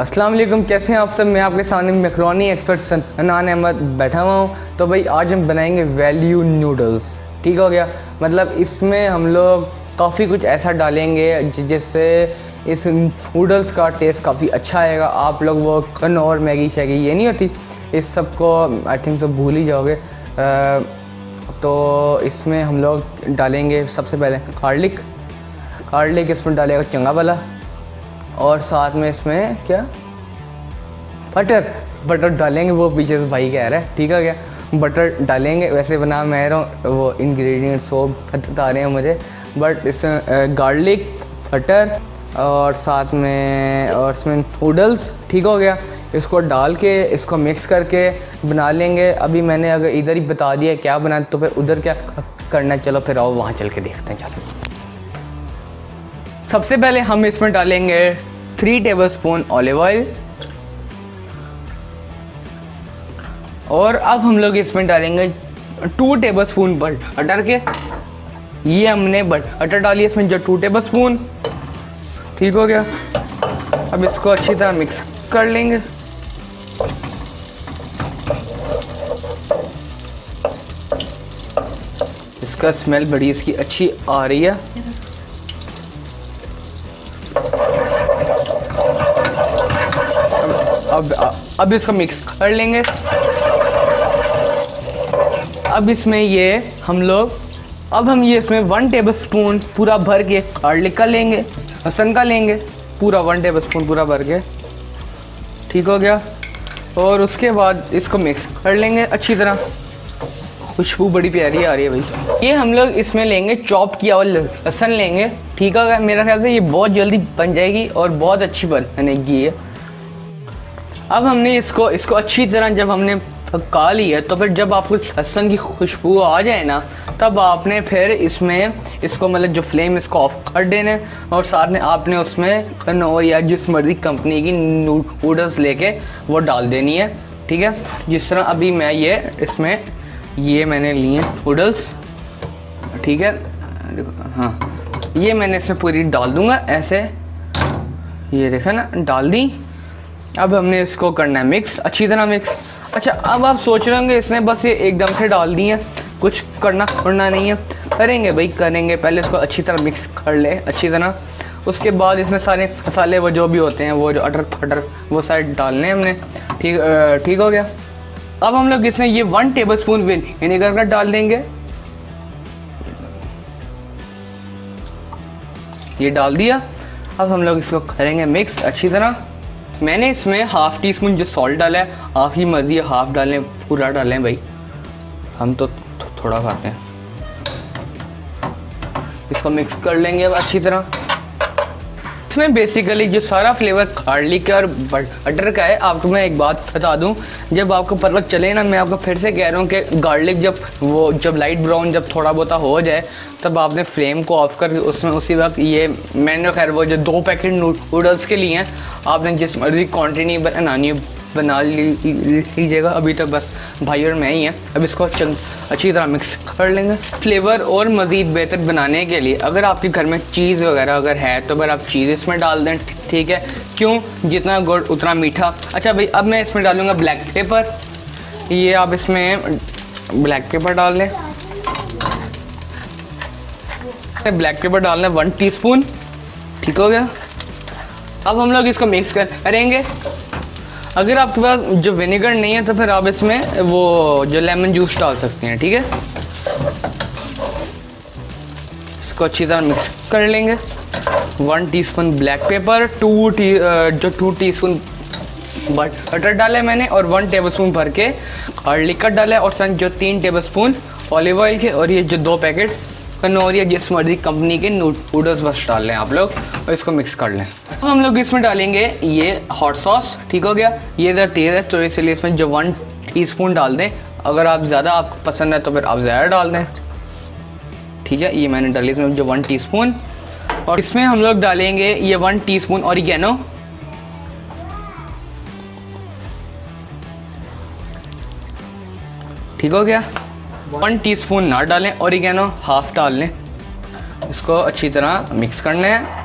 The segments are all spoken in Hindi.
अस्सलाम वालेकुम, कैसे हैं आप सब। मैं आपके सामने मैकरोनी एक्सपर्ट सनान अहमद बैठा हुआ हूँ। तो भाई आज हम बनाएंगे वैल्यू नूडल्स। ठीक हो गया। मतलब इसमें हम लोग काफ़ी कुछ ऐसा डालेंगे जिससे इस नूडल्स का टेस्ट काफ़ी अच्छा आएगा। आप लोग वो कन और मैगी शैगी ये नहीं होती, इस सब को आई थिंक सब भूल ही जाओगे। तो इसमें हम लोग डालेंगे सबसे पहले गार्लिक इसमें डालेगा चंगा वाला, और साथ में इसमें क्या बटर डालेंगे। वो पीछे से भाई कह रहा है, ठीक है क्या, बटर डालेंगे। वैसे बना मैं रहा हूँ, वो इंग्रेडिएंट्स वो बता रहे हैं मुझे, बट इसमें गार्लिक, बटर और साथ में और इसमें नूडल्स। ठीक हो गया। इसको डाल के इसको मिक्स करके बना लेंगे। अभी मैंने अगर इधर ही बता दिया क्या बनाना, तो फिर उधर क्या करना है, चलो फिर आओ वहाँ चल के देखते हैं। चलो सबसे पहले हम इसमें डालेंगे 3 टेबलस्पून ऑलिव ऑयल, और अब हम लोग इसमें डालेंगे 2 टेबलस्पून बटर के। ये हमने बटर डाली इसमें जो 2 टेबलस्पून। ठीक हो गया। अब इसको अच्छी तरह मिक्स कर लेंगे। इसका स्मेल बड़ी इसकी अच्छी आ रही है। अब इसको मिक्स कर लेंगे। अब इसमें ये हम ये इसमें 1 टेबलस्पून पूरा भर के गार्लिक का लेंगे, लहसुन का लेंगे, पूरा 1 टेबलस्पून पूरा भर के। ठीक हो गया। और उसके बाद इसको मिक्स कर लेंगे अच्छी तरह। खुशबू बड़ी प्यारी आ रही है भाई। ये हम लोग इसमें लेंगे चॉप किया हुआ लहसुन लेंगे। ठीक है। मेरा ख्याल से ये बहुत जल्दी बन जाएगी और बहुत अच्छी बनेगी ये। अब हमने इसको अच्छी तरह जब हमने पका ली है, तो फिर जब आपको लहसुन की खुशबू आ जाए ना, तब आपने फिर इसमें इसको मतलब जो फ्लेम इसको ऑफ कर देना है, और साथ में आपने उसमें कनौर या जिस मर्जी कंपनी की नूडल्स लेके वो डाल देनी है। ठीक है। जिस तरह अभी मैं ये मैंने लिए नूडल्स। ठीक है। हाँ, ये मैंने इसमें पूरी डाल दूँगा ऐसे। ये देखा ना, डाल दी। अब हमने इसको करना है मिक्स, अच्छी तरह मिक्स। अच्छा, अब आप सोच रहे होंगे इसने बस ये एकदम से डाल दी है, कुछ करना नहीं है। करेंगे भाई, करेंगे। पहले इसको अच्छी तरह मिक्स कर ले अच्छी तरह। उसके बाद इसमें सारे मसाले वो जो भी होते हैं, वो जो अटर फटर वो सारे डालने हैं हमने। ठीक हो गया। अब हम लोग इसमें ये 1 टेबलस्पून विनेगर का डाल देंगे। ये डाल दिया। अब हम लोग इसको करेंगे मिक्स अच्छी तरह। मैंने इसमें ½ टीस्पून जो सॉल्ट डाला है, आप ही मर्जी है, हाफ डालें पूरा डालें भाई, हम तो थोड़ा खाते हैं। इसको मिक्स कर लेंगे अब अच्छी तरह। इसमें बेसिकली जो सारा फ्लेवर गार्लिक और बटर का है। आपको मैं एक बात बता दूं, जब आपको पता चले ना, मैं आपको फिर से कह रहा हूँ कि गार्लिक जब लाइट ब्राउन जब थोड़ा बहुत हो जाए, तब आपने फ्लेम को ऑफ करके उसमें उसी वक्त ये मैंने खैर वो जो 2 पैकेट नूडल्स के लिए हैं, आपने जिस मर्जी क्वान्टिटी बनानी बना लीजिएगा। अभी तक बस भाई और मैं ही हैं। अब इसको अच्छी तरह मिक्स कर लेंगे। फ्लेवर और मज़ीद बेहतर बनाने के लिए अगर आपके घर में चीज़ वगैरह अगर है, तो अगर आप चीज़ इसमें डाल दें। ठीक है। क्यों, जितना गुड़ उतना मीठा। अच्छा भाई, अब मैं इसमें डालूँगा ब्लैक पेपर। ये आप इसमें ब्लैक पेपर डाल दें। ब्लैक पेपर डालना है 1 टीस्पून। ठीक हो गया। अब हम लोग इसको मिक्स करेंगे। अगर आपके पास जो विनेगर नहीं है, तो फिर आप इसमें वो जो लेमन जूस डाल सकते हैं। ठीक है। इसको अच्छी तरह मिक्स कर लेंगे। 1 teaspoon black pepper, 2 teaspoon butter डाला है मैंने, और 1 टेबलस्पून भर के गार्लिक का डाला है, और साथ जो 3 टेबलस्पून ऑलिव ऑयल के, और ये जो 2 पैकेट कनौर या जिस मर्जी कंपनी के नूडल्स बस डाल लें आप लोग, और इसको मिक्स कर लें। अब हम लोग इसमें डालेंगे ये हॉट सॉस। ठीक हो गया। ये ज़रा तेज़ है, तो इसलिए इसमें जो 1 टीस्पून डाल दें। अगर आप ज़्यादा आपको पसंद है तो फिर आप ज़्यादा डाल दें। ठीक है। ये मैंने डाली इसमें जो 1 टीस्पून, और इसमें हम लोग डालेंगे ये 1 टीस्पून ऑरिगेनो। ठीक हो गया। 1 टीस्पून ना डालें ऑरिगेनो, हाफ डाल लें। इसको अच्छी तरह मिक्स करना है।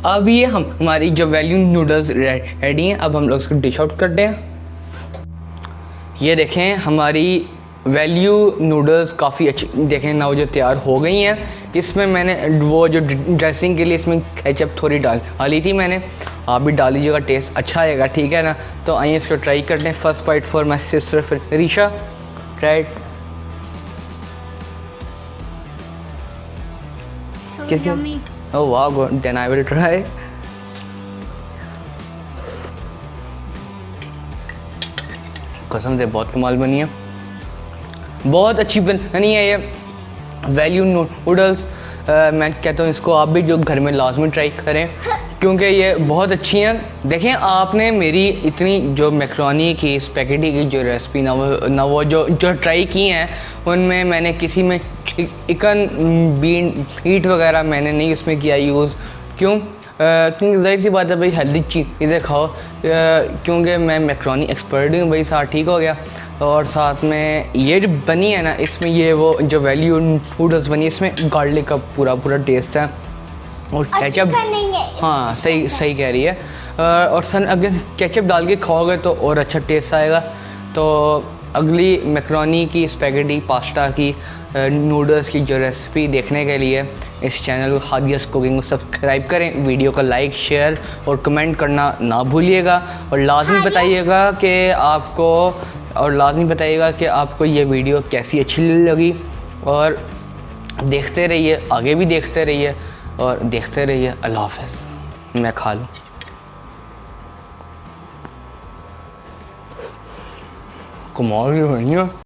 अब ये हमारी जो वैल्यू नूडल्स रेडी हैं, अब हम लोग इसको डिश आउट करते हैं। ये देखें हमारी वैल्यू नूडल्स काफ़ी अच्छी देखें ना जो तैयार हो गई हैं। इसमें मैंने वो जो ड्रेसिंग के लिए इसमें केचप थोड़ी डाली थी मैंने, आप भी डाल लीजिएगा, टेस्ट अच्छा आएगा, ठीक है ना। तो आइए इसको ट्राई करते हैं। First bite for my sister Risha, right. कैसे? ओह वाह, देन आई विल ट्राई। कसम से बहुत कमाल बनी है, बहुत अच्छी बनी है ये वैल्यू नूडल्स। मैं कहता हूँ इसको आप भी जो घर में लाजमी ट्राई करें, क्योंकि ये बहुत अच्छी हैं। देखें आपने मेरी इतनी जो मैक्रोनी की स्पैगेटी की जो रेसिपी ना वो जो ट्राई की हैं, उनमें मैंने किसी में चिकन बीट वगैरह मैंने नहीं उसमें किया यूज़। क्यों? क्योंकि ज़ाहिर सी बात है भाई, हेल्दी चीज़ें खाओ। क्योंकि मैं मैक्रोनी एक्सपर्ट हूँ भाई, साथ ठीक हो गया। और साथ में ये जो बनी है ना, इसमें ये वो जो वैल्यू नूडल्स बनी है, इसमें गार्लिक का पूरा टेस्ट है और केचप। हाँ सही कह रही है। और सन अगर केचप डाल के खाओगे तो और अच्छा टेस्ट आएगा। तो अगली मैक्रोनी की स्पैगेटी पास्ता की नूडल्स की जो रेसिपी देखने के लिए इस चैनल को हादियास कुकिंग को सब्सक्राइब करें, वीडियो का लाइक शेयर और कमेंट करना ना भूलिएगा। और लाजमी बताइएगा कि आपको ये वीडियो कैसी अच्छी लगी। और देखते रहिए, आगे भी देखते रहिए और देखते रहिए। अल्लाह हाफ़िज़। मैं खा लूँ। कमाल की बनी है।